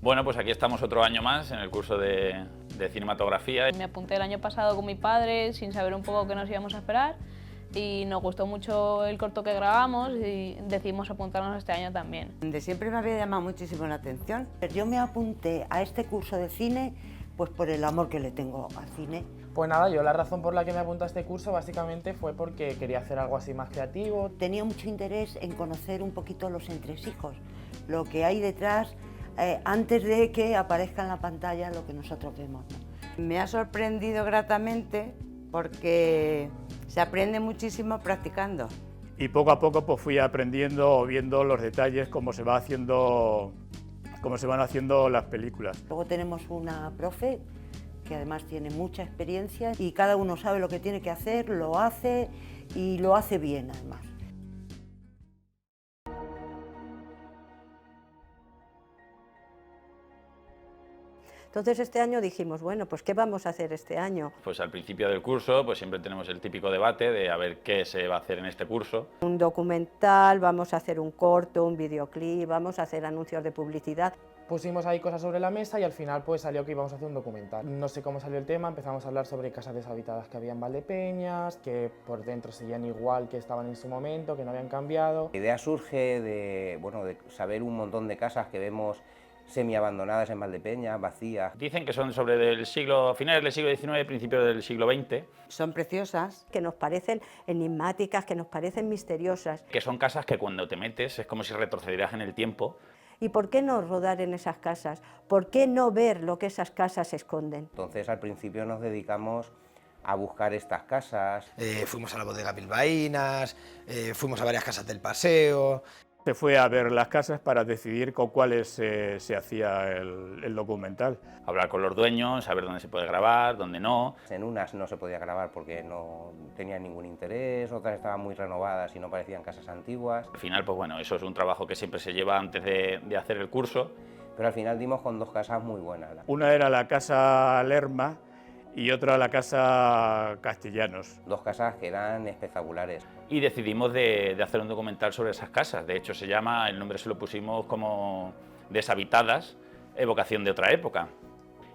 Bueno, pues aquí estamos otro año más en el curso de cinematografía. Me apunté el año pasado con mi padre sin saber un poco qué nos íbamos a esperar y nos gustó mucho el corto que grabamos y decidimos apuntarnos este año también. De siempre me había llamado muchísimo la atención. Yo me apunté a este curso de cine pues por el amor que le tengo al cine. Pues nada, yo la razón por la que me apunté a este curso básicamente fue porque quería hacer algo así más creativo. Tenía mucho interés en conocer un poquito los entresijos, lo que hay detrás antes de que aparezca en la pantalla lo que nosotros vemos, ¿no? Me ha sorprendido gratamente porque se aprende muchísimo practicando. Y poco a poco pues fui aprendiendo, viendo los detalles, cómo se van haciendo las películas. Luego tenemos una profe que además tiene mucha experiencia y cada uno sabe lo que tiene que hacer, lo hace y lo hace bien además. Entonces este año dijimos, bueno, pues ¿qué vamos a hacer este año? Pues al principio del curso pues siempre tenemos el típico debate de a ver qué se va a hacer en este curso. Un documental, vamos a hacer un corto, un videoclip, vamos a hacer anuncios de publicidad. Pusimos ahí cosas sobre la mesa y al final pues salió que íbamos a hacer un documental. No sé cómo salió el tema, empezamos a hablar sobre casas deshabitadas que había en Valdepeñas, que por dentro seguían igual que estaban en su momento, que no habían cambiado. La idea surge de saber un montón de casas que vemos semi-abandonadas en Valdepeñas, vacías. Dicen que son finales del siglo XIX, principios del siglo XX. Son preciosas. Que nos parecen enigmáticas, que nos parecen misteriosas. Que son casas que cuando te metes es como si retrocedieras en el tiempo. ¿Y por qué no rodar en esas casas? ¿Por qué no ver lo que esas casas esconden? Entonces al principio nos dedicamos a buscar estas casas. Fuimos a la bodega bilbaínas, fuimos a varias casas del paseo. Se fue a ver las casas para decidir con cuáles se hacía el documental. Hablar con los dueños, saber dónde se puede grabar, dónde no. En unas no se podía grabar porque no tenían ningún interés, otras estaban muy renovadas y no parecían casas antiguas. Al final, pues bueno, eso es un trabajo que siempre se lleva antes de hacer el curso. Pero al final dimos con dos casas muy buenas. Una era la casa Lerma y otra la casa Castellanos. Dos casas que eran espectaculares. Y decidimos de hacer un documental sobre esas casas. De hecho, el nombre se lo pusimos como Deshabitadas, evocación de otra época.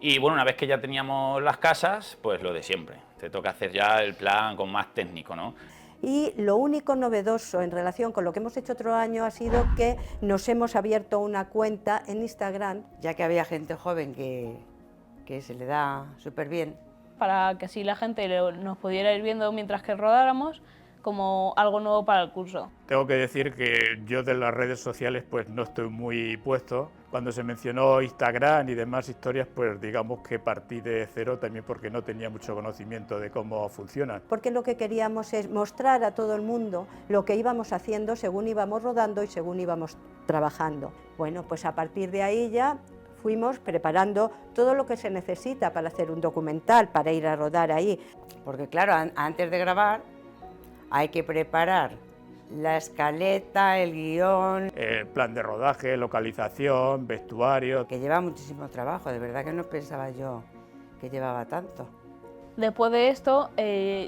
Y bueno, una vez que ya teníamos las casas, pues lo de siempre. Te toca hacer ya el plan con más técnico, ¿no? Y lo único novedoso en relación con lo que hemos hecho otro año ha sido que nos hemos abierto una cuenta en Instagram. Ya que había gente joven que se le da súper bien. Para que así la gente nos pudiera ir viendo mientras que rodáramos como algo nuevo para el curso. Tengo que decir que yo de las redes sociales pues no estoy muy puesto. Cuando se mencionó Instagram y demás historias, pues digamos que partí de cero también porque no tenía mucho conocimiento de cómo funcionan. Porque lo que queríamos es mostrar a todo el mundo lo que íbamos haciendo según íbamos rodando y según íbamos trabajando. Bueno, pues a partir de ahí ya fuimos preparando todo lo que se necesita para hacer un documental, para ir a rodar ahí. Porque claro, antes de grabar hay que preparar la escaleta, el guión. El plan de rodaje, localización, vestuario. Que lleva muchísimo trabajo, de verdad que no pensaba yo que llevaba tanto. Después de esto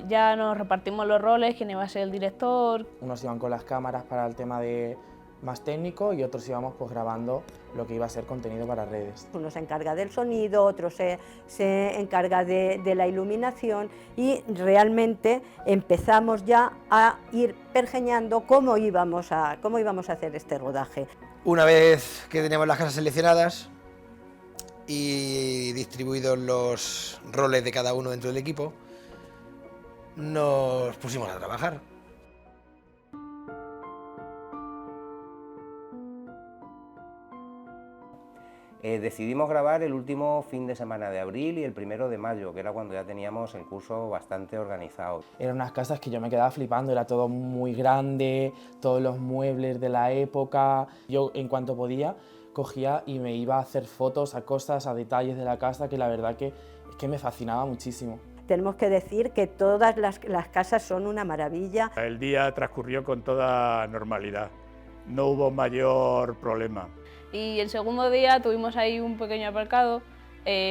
ya nos repartimos los roles, quién iba a ser el director. Unos iban con las cámaras para el tema más técnico y otros íbamos pues grabando lo que iba a ser contenido para redes. Uno se encarga del sonido, otro se encarga de la iluminación y realmente empezamos ya a ir pergeñando cómo íbamos a hacer este rodaje. Una vez que teníamos las casas seleccionadas y distribuidos los roles de cada uno dentro del equipo, nos pusimos a trabajar. Decidimos grabar el último fin de semana de abril y el 1 de mayo, que era cuando ya teníamos el curso bastante organizado. Eran unas casas que yo me quedaba flipando, era todo muy grande, todos los muebles de la época. Yo, en cuanto podía, cogía y me iba a hacer fotos a cosas, a detalles de la casa, que la verdad que me fascinaba muchísimo. Tenemos que decir que todas las casas son una maravilla. El día transcurrió con toda normalidad, no hubo mayor problema. Y el segundo día tuvimos ahí un pequeño aparcado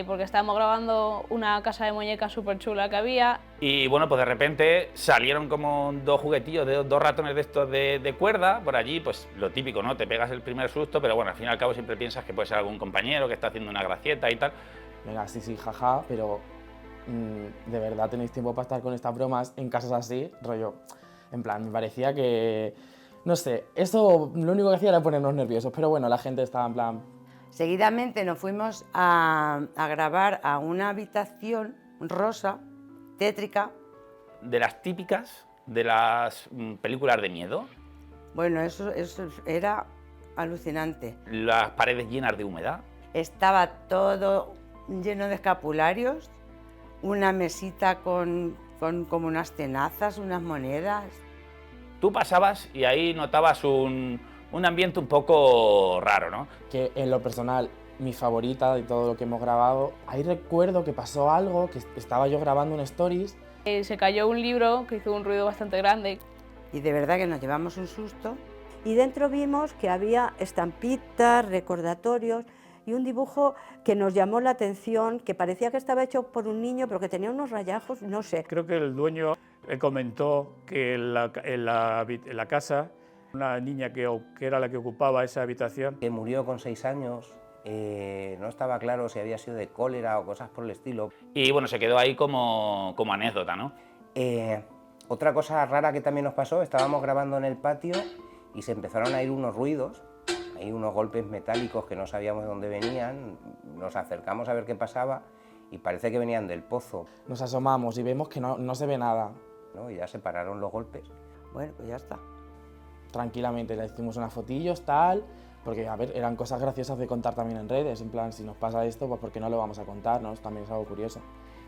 porque estábamos grabando una casa de muñecas súper chula que había. Y bueno, pues de repente salieron como dos juguetillos, dos ratones de estos de cuerda por allí, pues lo típico, ¿no? Te pegas el primer susto, pero bueno, al fin y al cabo siempre piensas que puede ser algún compañero que está haciendo una gracieta y tal. Venga, sí, jaja, pero de verdad tenéis tiempo para estar con estas bromas en casos así, rollo. En plan, me parecía que, no sé, esto lo único que hacía era ponernos nerviosos, pero bueno, la gente estaba en plan... Seguidamente nos fuimos a grabar a una habitación rosa, tétrica. De las típicas de las películas de miedo. Bueno, eso era alucinante. Las paredes llenas de humedad. Estaba todo lleno de escapularios, una mesita con como unas tenazas, unas monedas. Tú pasabas y ahí notabas un ambiente un poco raro, ¿no? Que en lo personal, mi favorita de todo lo que hemos grabado, ahí recuerdo que pasó algo, que estaba yo grabando un stories. Se cayó un libro que hizo un ruido bastante grande. Y de verdad que nos llevamos un susto. Y dentro vimos que había estampitas, recordatorios y un dibujo que nos llamó la atención, que parecía que estaba hecho por un niño, pero que tenía unos rayajos, no sé. Creo que el dueño comentó que en la casa, una niña que era la que ocupaba esa habitación, Que murió con 6 años, no estaba claro si había sido de cólera o cosas por el estilo. Y bueno, se quedó ahí como anécdota, ¿no? Otra cosa rara que también nos pasó, estábamos grabando en el patio y se empezaron a ir unos ruidos, hay unos golpes metálicos que no sabíamos de dónde venían, nos acercamos a ver qué pasaba y parece que venían del pozo. Nos asomamos y vemos que no se ve nada. ¿No? Y ya se pararon los golpes. Bueno, pues ya está. Tranquilamente le hicimos unas fotillos, tal, porque a ver, eran cosas graciosas de contar también en redes, en plan, si nos pasa esto, pues ¿por qué no lo vamos a contar? ¿No? También es algo curioso.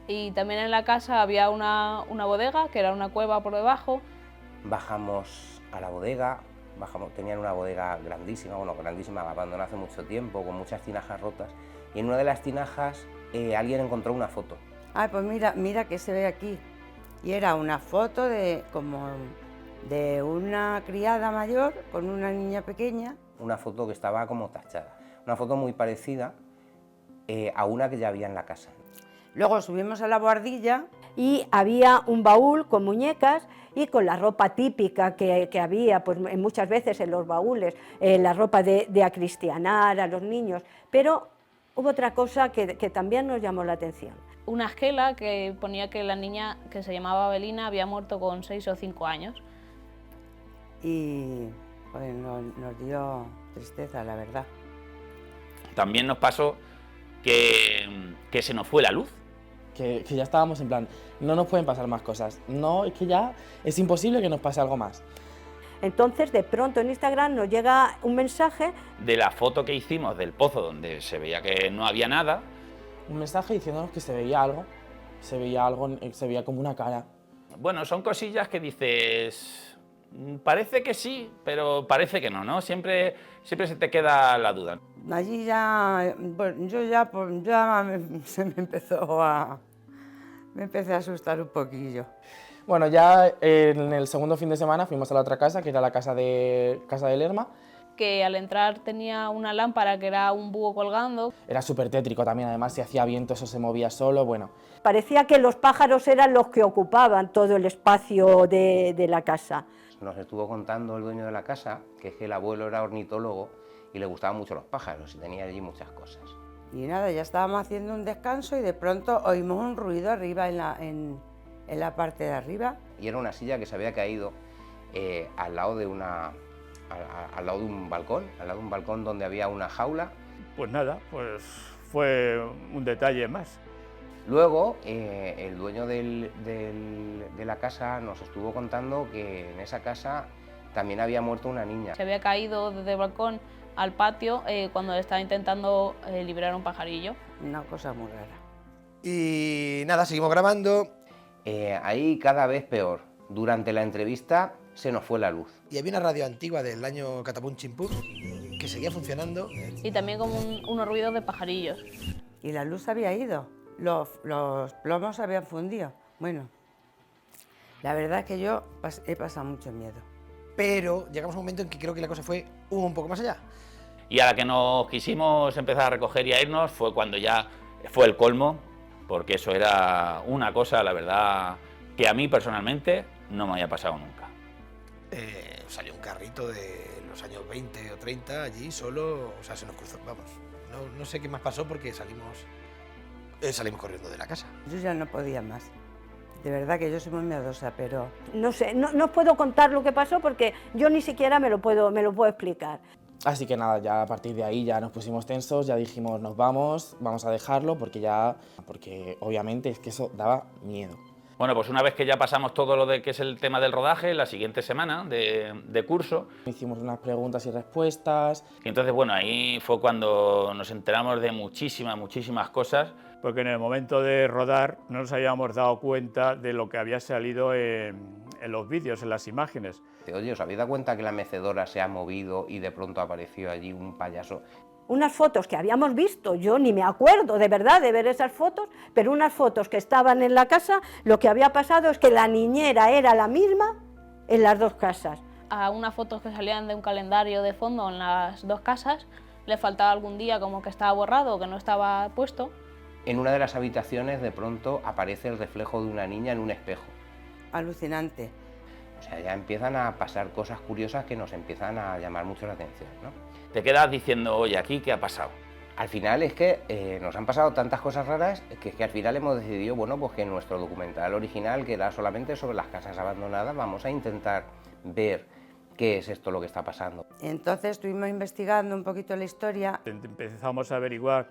Y también en la casa había una bodega, que era una cueva por debajo. Bajamos a la bodega, tenían una bodega grandísima, abandonada hace mucho tiempo, con muchas tinajas rotas, y en una de las tinajas alguien encontró una foto. Ay, pues mira que se ve aquí. Y era una foto de una criada mayor con una niña pequeña. Una foto que estaba como tachada, una foto muy parecida a una que ya había en la casa. Luego subimos a la bohardilla. Y había un baúl con muñecas y con la ropa típica que había, pues muchas veces en los baúles, la ropa de acristianar a los niños, pero hubo otra cosa que también nos llamó la atención. Una esquela que ponía que la niña, que se llamaba Belina, había muerto con 6 o 5 años. Y pues, nos dio tristeza, la verdad. También nos pasó que se nos fue la luz. Que ya estábamos en plan, no nos pueden pasar más cosas, no, es que ya es imposible que nos pase algo más. Entonces, de pronto en Instagram nos llega un mensaje. De la foto que hicimos del pozo donde se veía que no había nada. Un mensaje diciéndonos que se veía algo, se veía como una cara. Bueno, son cosillas que dices, parece que sí, pero parece que no, ¿no? Siempre se te queda la duda. Allí ya, bueno, se me empecé a asustar un poquillo. Bueno, ya en el segundo fin de semana fuimos a la otra casa, que era la casa de Lerma. Que al entrar tenía una lámpara que era un búho colgando. Era súper tétrico también, además si hacía viento eso se movía solo, bueno. Parecía que los pájaros eran los que ocupaban todo el espacio de la casa. Nos estuvo contando el dueño de la casa que es que el abuelo era ornitólogo y le gustaban mucho los pájaros y tenía allí muchas cosas. Y nada, ya estábamos haciendo un descanso y de pronto oímos un ruido arriba en la parte de arriba. Y era una silla que se había caído al lado de un balcón donde había una jaula. pues nada, pues fue un detalle más. Luego, el dueño de la casa nos estuvo contando que en esa casa también había muerto una niña. Se había caído desde el balcón al patio cuando estaba intentando liberar un pajarillo. Una cosa muy rara. Y nada, seguimos grabando. Ahí cada vez peor. Durante la entrevista se nos fue la luz. Y había una radio antigua del año Catapum Chimpú que seguía funcionando. Y también como unos ruidos de pajarillos. Y la luz había ido, los plomos se habían fundido. Bueno, la verdad es que yo he pasado mucho miedo. Pero llegamos a un momento en que creo que la cosa fue un poco más allá. Y a la que nos quisimos empezar a recoger y a irnos fue cuando ya fue el colmo, porque eso era una cosa, la verdad, que a mí personalmente no me había pasado nunca. Salió un carrito de los años 20 o 30 allí solo, o sea, se nos cruzó, vamos, no sé qué más pasó porque salimos corriendo de la casa. Yo ya no podía más. De verdad que yo soy muy miedosa, pero No sé, no os puedo contar lo que pasó porque yo ni siquiera me lo puedo explicar. Así que nada, ya a partir de ahí ya nos pusimos tensos, ya dijimos nos vamos a dejarlo porque obviamente es que eso daba miedo. Bueno, pues una vez que ya pasamos todo lo de que es el tema del rodaje, la siguiente semana de curso, Hicimos unas preguntas y respuestas. y entonces, bueno, ahí fue cuando nos enteramos de muchísimas cosas. Porque en el momento de rodar no nos habíamos dado cuenta de lo que había salido en los vídeos, en las imágenes. Oye, ¿os habéis dado cuenta que la mecedora se ha movido y de pronto apareció allí un payaso? Unas fotos que habíamos visto, yo ni me acuerdo de verdad de ver esas fotos, pero unas fotos que estaban en la casa, lo que había pasado es que la niñera era la misma en las dos casas. A unas fotos que salían de un calendario de fondo en las dos casas, le faltaba algún día como que estaba borrado o que no estaba puesto. En una de las habitaciones de pronto aparece el reflejo de una niña en un espejo. alucinante. O sea, ya empiezan a pasar cosas curiosas que nos empiezan a llamar mucho la atención, ¿no? Te quedas diciendo, oye, ¿aquí qué ha pasado? Al final es que nos han pasado tantas cosas raras que al final hemos decidido, bueno, pues que en nuestro documental original, que era solamente sobre las casas abandonadas, vamos a intentar ver qué es esto lo que está pasando. Entonces estuvimos investigando un poquito la historia. Empezamos a averiguar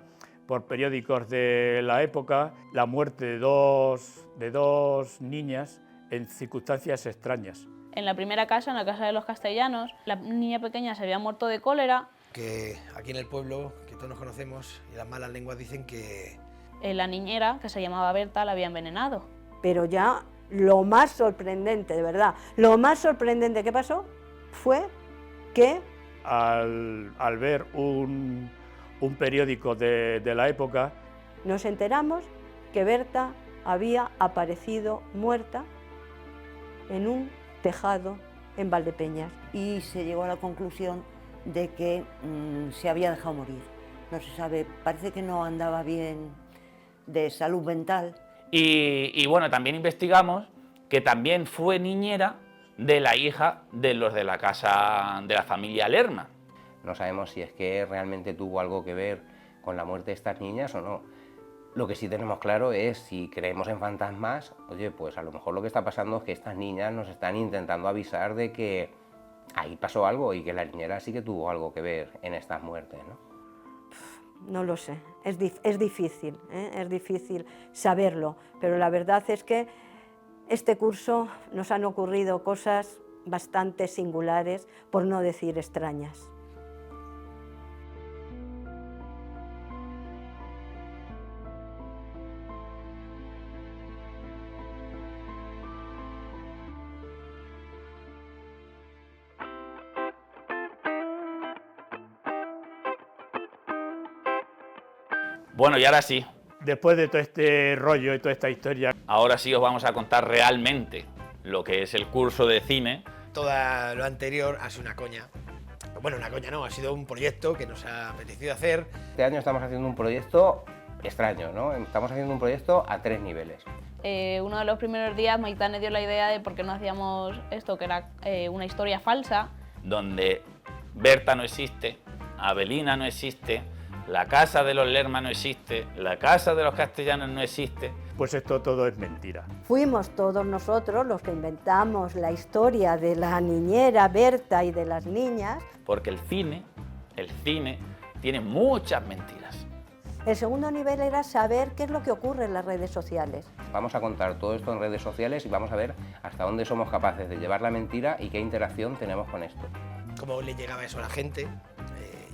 por periódicos de la época la muerte de dos niñas en circunstancias extrañas. En la primera casa, en la casa de los Castellanos, la niña pequeña se había muerto de cólera. Que aquí en el pueblo, que todos nos conocemos, y las malas lenguas dicen que La niñera, que se llamaba Berta, la había envenenado. Pero ya lo más sorprendente, de verdad, lo más sorprendente que pasó fue que Al ver un periódico de la época, nos enteramos que Berta había aparecido muerta en un tejado en Valdepeñas. Y se llegó a la conclusión de que se había dejado morir. No se sabe, parece que no andaba bien de salud mental. Y bueno, también investigamos que también fue niñera de la hija de los de la casa de la familia Lerma. No sabemos si es que realmente tuvo algo que ver con la muerte de estas niñas o no. Lo que sí tenemos claro es, si creemos en fantasmas, oye, pues a lo mejor lo que está pasando es que estas niñas nos están intentando avisar de que ahí pasó algo y que la niñera sí que tuvo algo que ver en estas muertes, ¿no? No lo sé, es difícil, es difícil saberlo, pero la verdad es que este curso nos han ocurrido cosas bastante singulares, por no decir extrañas. Bueno, y ahora sí, después de todo este rollo y toda esta historia, ahora sí os vamos a contar realmente lo que es el curso de cine. todo lo anterior ha sido una coña. Bueno, una coña no, ha sido un proyecto que nos ha apetecido hacer. Este año estamos haciendo un proyecto extraño, ¿no? Estamos haciendo un proyecto a 3 niveles. Uno de los primeros días Maitane dio la idea de por qué no hacíamos esto, que era una historia falsa. Donde Berta no existe, Abelina no existe, la casa de los Lerma no existe, la casa de los Castellanos no existe. pues esto todo es mentira. Fuimos todos nosotros los que inventamos la historia de la niñera Berta y de las niñas. Porque el cine tiene muchas mentiras. El segundo nivel era saber qué es lo que ocurre en las redes sociales. Vamos a contar todo esto en redes sociales y vamos a ver hasta dónde somos capaces de llevar la mentira y qué interacción tenemos con esto. Cómo le llegaba eso a la gente,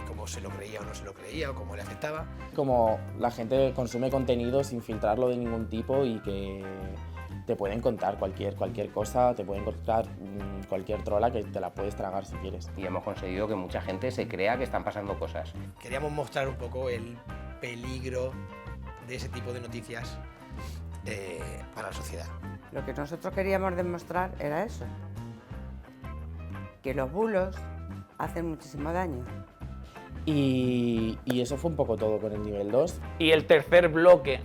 cómo se lo creía o no se lo creía, o cómo le afectaba. Como la gente consume contenido sin filtrarlo de ningún tipo y que te pueden contar cualquier cosa, te pueden contar cualquier trola que te la puedes tragar si quieres. Y hemos conseguido que mucha gente se crea que están pasando cosas. Queríamos mostrar un poco el peligro de ese tipo de noticias para la sociedad. Lo que nosotros queríamos demostrar era eso, que los bulos hacen muchísimo daño. Y eso fue un poco todo con el nivel 2. Y el tercer bloque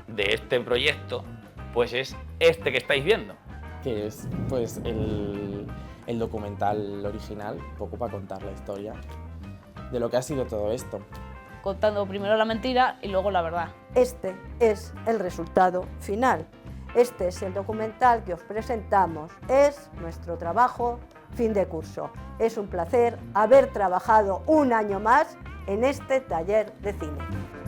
de este proyecto, pues es este que estáis viendo. Que es pues el documental original, un poco para contar la historia de lo que ha sido todo esto. Contando primero la mentira y luego la verdad. Este es el resultado final. Este es el documental que os presentamos. Es nuestro trabajo fin de curso. Es un placer haber trabajado un año más en este taller de cine.